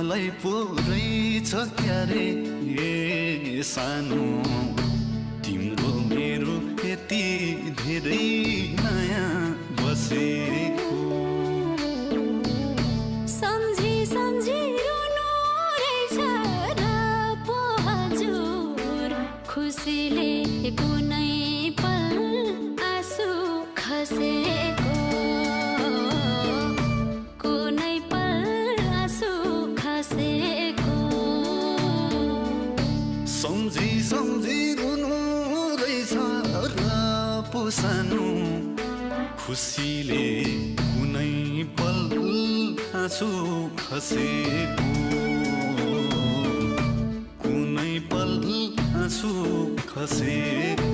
मलाई पुरै छ क्यारे ए सानो तिम्रो मेरो यति धेरै माया बसेको सम्झी सम्झी रुनु रहेछ र पो हजुर खुसीले कुनै पल आँसु खसेको कुनै पल आँसु खसेको सम्झी सम्झी रुनु रहेछ र पो सानो खुसीले कुनै पल आँसु खसेको कुनै पल आँसु खसेको